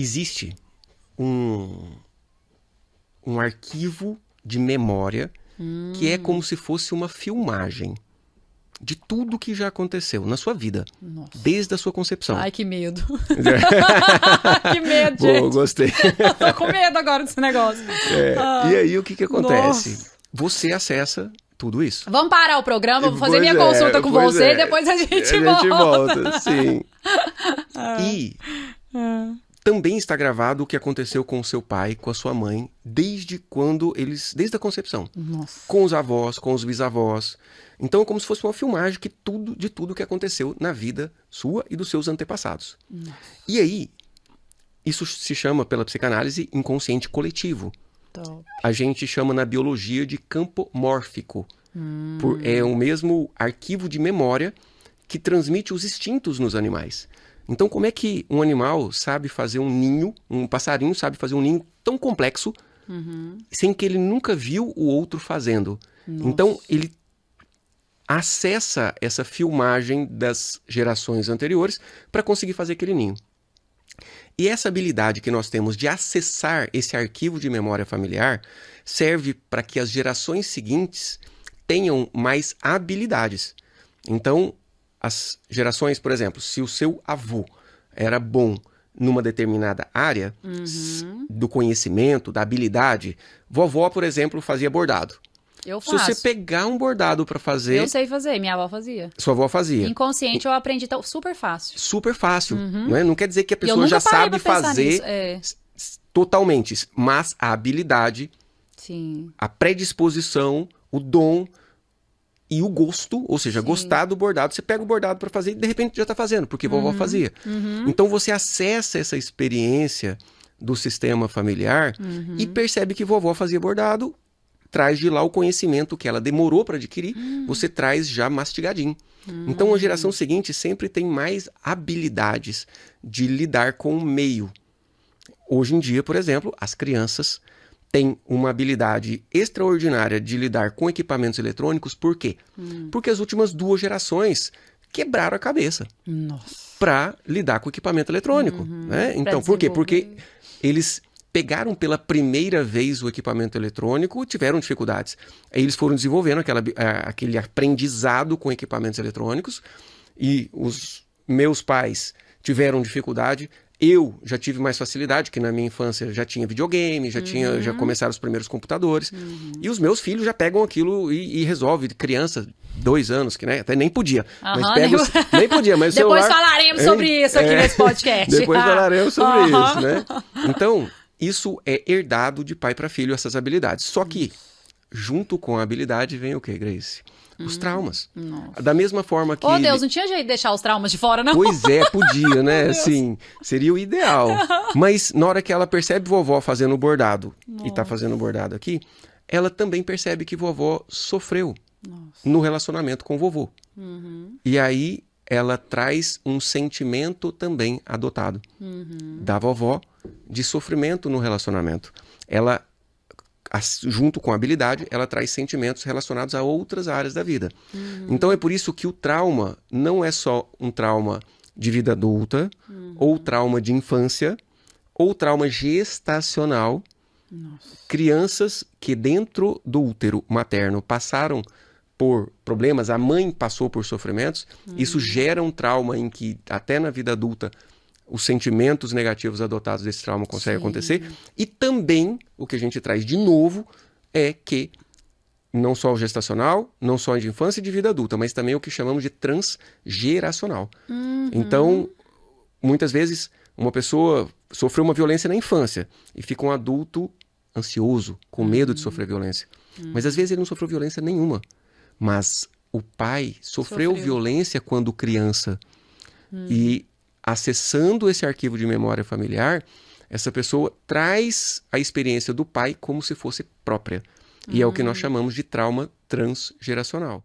existe um arquivo de memória que é como se fosse uma filmagem de tudo que já aconteceu na sua vida, desde a sua concepção. Ai, que medo. Que medo, gente. Boa, gostei. Eu tô com medo agora desse negócio. E aí, o que acontece? Nossa. Você acessa tudo isso. Vamos parar o programa, eu vou fazer minha consulta com você e depois a gente volta. A gente volta, sim. E também está gravado o que aconteceu com o seu pai, com a sua mãe, desde a concepção. Nossa. Com os avós, com os bisavós. Então é como se fosse uma filmagem de tudo que aconteceu na vida sua e dos seus antepassados. Nossa. E aí, isso se chama, pela psicanálise, inconsciente coletivo. Top. A gente chama na biologia de campo mórfico. É o mesmo arquivo de memória que transmite os instintos nos animais. Então, como é que um animal sabe fazer um ninho, um passarinho sabe fazer um ninho tão complexo, sem que ele nunca viu o outro fazendo? Nossa. Então, ele acessa essa filmagem das gerações anteriores para conseguir fazer aquele ninho. E essa habilidade que nós temos de acessar esse arquivo de memória familiar serve para que as gerações seguintes tenham mais habilidades. Então, as gerações, por exemplo, se o seu avô era bom numa determinada área do conhecimento, da habilidade, vovó, por exemplo, fazia bordado. Eu faço. Se você pegar um bordado para fazer... Eu sei fazer, minha avó fazia. Sua avó fazia. Inconsciente eu aprendi super fácil. Super fácil, não é? Não quer dizer que a pessoa já sabe fazer totalmente, mas a habilidade, sim, a predisposição, o dom e o gosto, ou seja, gostar do bordado. Você pega o bordado para fazer e de repente já está fazendo, porque vovó fazia. Então você acessa essa experiência do sistema familiar e percebe que vovó fazia bordado, traz de lá o conhecimento que ela demorou para adquirir, você traz já mastigadinho. Então a geração seguinte sempre tem mais habilidades de lidar com o meio. Hoje em dia, por exemplo, as crianças têm uma habilidade extraordinária de lidar com equipamentos eletrônicos. Por quê? Porque as últimas 2 gerações quebraram a cabeça para lidar com equipamento eletrônico. Né? Então, por quê? Porque eles pegaram pela primeira vez o equipamento eletrônico, tiveram dificuldades. Aí eles foram desenvolvendo aquele aprendizado com equipamentos eletrônicos e os meus pais tiveram dificuldade. Eu já tive mais facilidade, que na minha infância já tinha videogame, já começaram os primeiros computadores. E os meus filhos já pegam aquilo e resolvem. Criança, 2 anos, que né, até nem podia. Mas nem podia, mas depois celular... falaremos sobre isso aqui nesse podcast. Depois falaremos sobre isso, né? Então, isso é herdado de pai para filho, essas habilidades. Só que, junto com a habilidade, vem o quê, Grace? Os traumas. Nossa. Da mesma forma que... Oh, Deus, não tinha jeito de deixar os traumas de fora, não? Pois é, podia, né? Assim, seria o ideal. Mas na hora que ela percebe vovó fazendo o bordado, e tá fazendo o bordado aqui, ela também percebe que vovó sofreu no relacionamento com o vovô. E aí ela traz um sentimento também adotado da vovó de sofrimento no relacionamento. Ela, junto com a habilidade, ela traz sentimentos relacionados a outras áreas da vida. Então é por isso que o trauma não é só um trauma de vida adulta, ou trauma de infância, ou trauma gestacional. Crianças que dentro do útero materno passaram por problemas, a mãe passou por sofrimentos, isso gera um trauma em que até na vida adulta os sentimentos negativos adotados desse trauma conseguem acontecer. E também, o que a gente traz de novo, é que não só o gestacional, não só de infância e de vida adulta, mas também o que chamamos de transgeracional. Então, muitas vezes, uma pessoa sofreu uma violência na infância e fica um adulto ansioso, com medo de sofrer violência. Mas às vezes ele não sofreu violência nenhuma. Mas o pai sofreu violência quando criança. E acessando esse arquivo de memória familiar, essa pessoa traz a experiência do pai como se fosse própria. E é o que nós chamamos de trauma transgeracional.